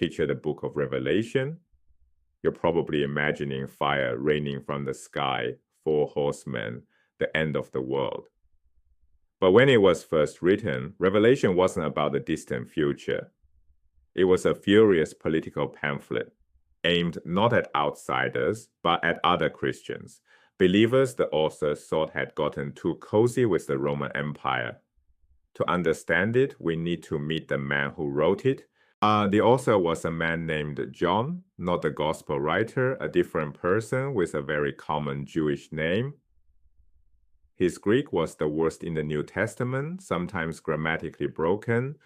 picture the book of Revelation, you're probably imagining fire raining from the sky, 4 horsemen, the end of the world. But when it was first written, Revelation wasn't about the distant future. It was a furious political pamphlet aimed not at outsiders, but at other Christians, believers the author thought had gotten too cozy with the Roman Empire. To understand it, we need to meet the man who wrote it. The author was a man named John, not the gospel writer, a different person with a very common Jewish name. His Greek was the worst in the New Testament, sometimes grammatically broken.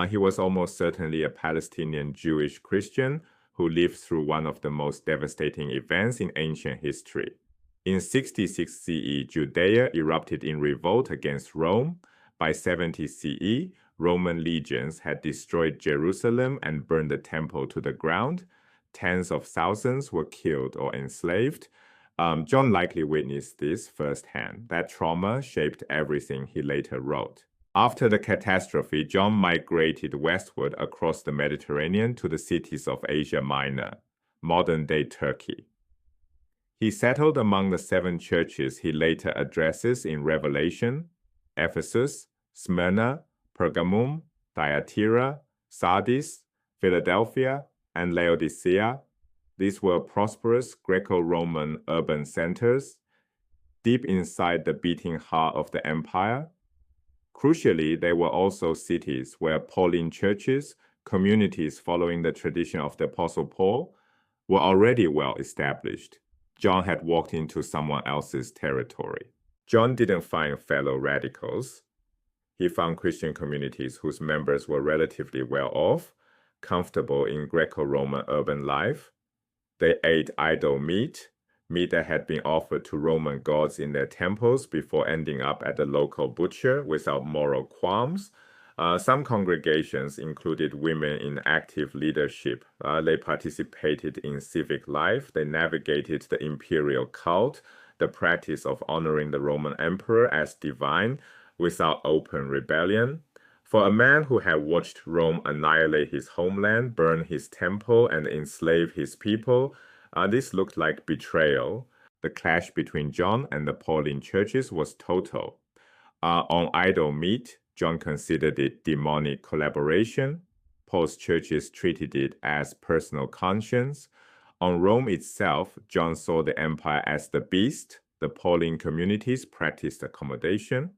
He was almost certainly a Palestinian Jewish Christian who lived through one of the most devastating events in ancient history. In 66 CE, Judea erupted in revolt against Rome. By 70 CE, Roman legions had destroyed Jerusalem and burned the temple to the ground. Tens of thousands were killed or enslaved. John likely witnessed this firsthand. That trauma shaped everything he later wrote. After the catastrophe, John migrated westward across the Mediterranean to the cities of Asia Minor, modern-day Turkey. He settled among the 7 churches he later addresses in Revelation: Ephesus, Smyrna, Pergamum, Thyatira, Sardis, Philadelphia, and Laodicea. These were prosperous Greco-Roman urban centers, deep inside the beating heart of the empire. Crucially, they were also cities where Pauline churches, communities following the tradition of the Apostle Paul, were already well established. John had walked into someone else's territory. John didn't find fellow radicals. He found Christian communities whose members were relatively well off, comfortable in Greco-Roman urban life. They ate idol meat that had been offered to Roman gods in their temples before ending up at the local butcher without moral qualms. Some congregations included women in active leadership. They participated in civic life. They navigated the imperial cult, the practice of honoring the Roman emperor as divine without open rebellion. For a man who had watched Rome annihilate his homeland, burn his temple, and enslave his people, this looked like betrayal. The clash between John and the Pauline churches was total. On idol meat, John considered it demonic collaboration. Paul's churches treated it as personal conscience. On Rome itself, John saw the empire as the beast. The Pauline communities practiced accommodation.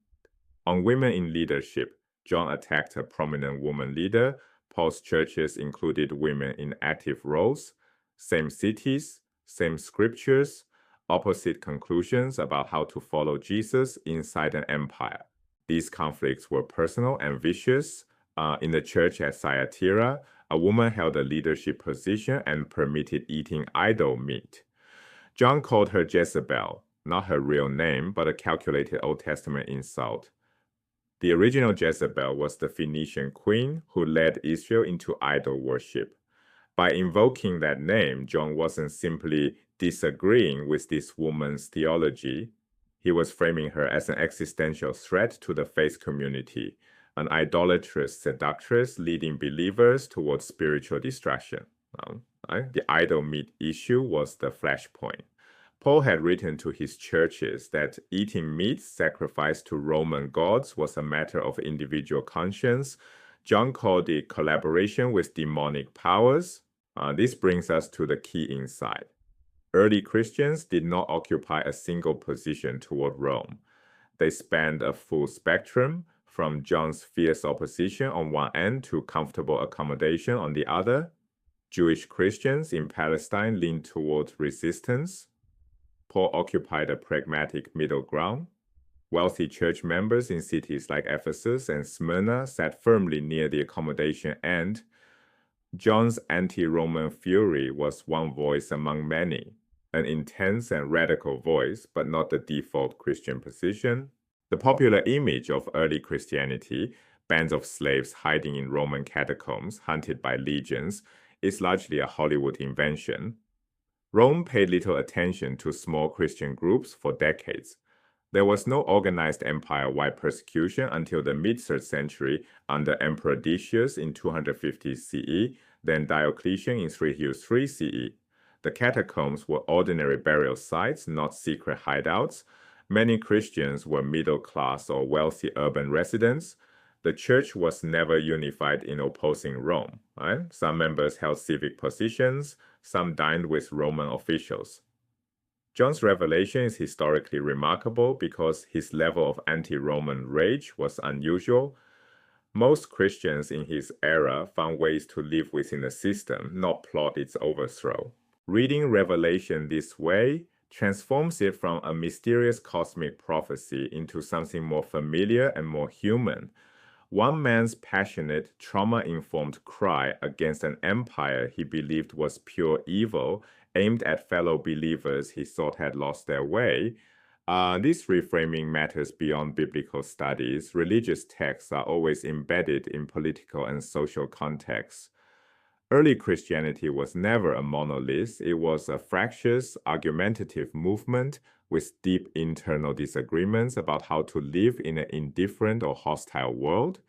On women in leadership, John attacked a prominent woman leader. Paul's churches included women in active roles. Same cities, same scriptures, opposite conclusions about how to follow Jesus inside an empire. These conflicts were personal and vicious. In the church at Thyatira, a woman held a leadership position and permitted eating idol meat. John called her Jezebel, not her real name, but a calculated Old Testament insult. The original Jezebel was the Phoenician queen who led Israel into idol worship. By invoking that name, John wasn't simply disagreeing with this woman's theology. He was framing her as an existential threat to the faith community, an idolatrous seductress leading believers towards spiritual destruction. The idol meat issue was the flashpoint. Paul had written to his churches that eating meat sacrificed to Roman gods was a matter of individual conscience. John called it collaboration with demonic powers. This brings us to the key insight. Early Christians did not occupy a single position toward Rome. They spanned a full spectrum, from John's fierce opposition on one end to comfortable accommodation on the other. Jewish Christians in Palestine leaned toward resistance. Paul occupied a pragmatic middle ground. Wealthy church members in cities like Ephesus and Smyrna sat firmly near the accommodation end. John's anti-Roman fury was one voice among many, an intense and radical voice, but not the default Christian position. The popular image of early Christianity, bands of slaves hiding in Roman catacombs, hunted by legions, is largely a Hollywood invention. Rome paid little attention to small Christian groups for decades. There was no organized empire-wide persecution until the mid-3rd century under Emperor Decius in 250 CE. then Diocletian in 303 CE. The catacombs were ordinary burial sites, not secret hideouts. Many Christians were middle class or wealthy urban residents. The church was never unified in opposing Rome. Right? Some members held civic positions, some dined with Roman officials. John's revelation is historically remarkable because his level of anti-Roman rage was unusual. Most Christians in his era found ways to live within the system, not plot its overthrow. Reading Revelation this way transforms it from a mysterious cosmic prophecy into something more familiar and more human. One man's passionate, trauma-informed cry against an empire he believed was pure evil, aimed at fellow believers he thought had lost their way. This reframing matters beyond biblical studies. Religious texts are always embedded in political and social contexts. Early Christianity was never a monolith. It was a fractious, argumentative movement with deep internal disagreements about how to live in an indifferent or hostile world.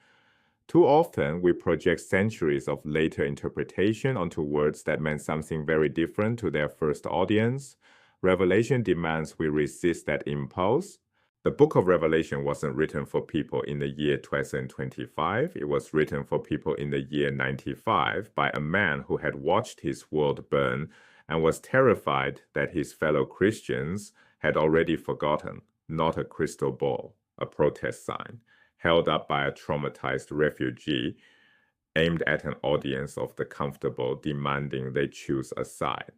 Too often, we project centuries of later interpretation onto words that meant something very different to their first audience. Revelation demands we resist that impulse. The book of Revelation wasn't written for people in the year 2025. It was written for people in the year 95 by a man who had watched his world burn and was terrified that his fellow Christians had already forgotten. Not a crystal ball, a protest sign, held up by a traumatized refugee, aimed at an audience of the comfortable, demanding they choose a side.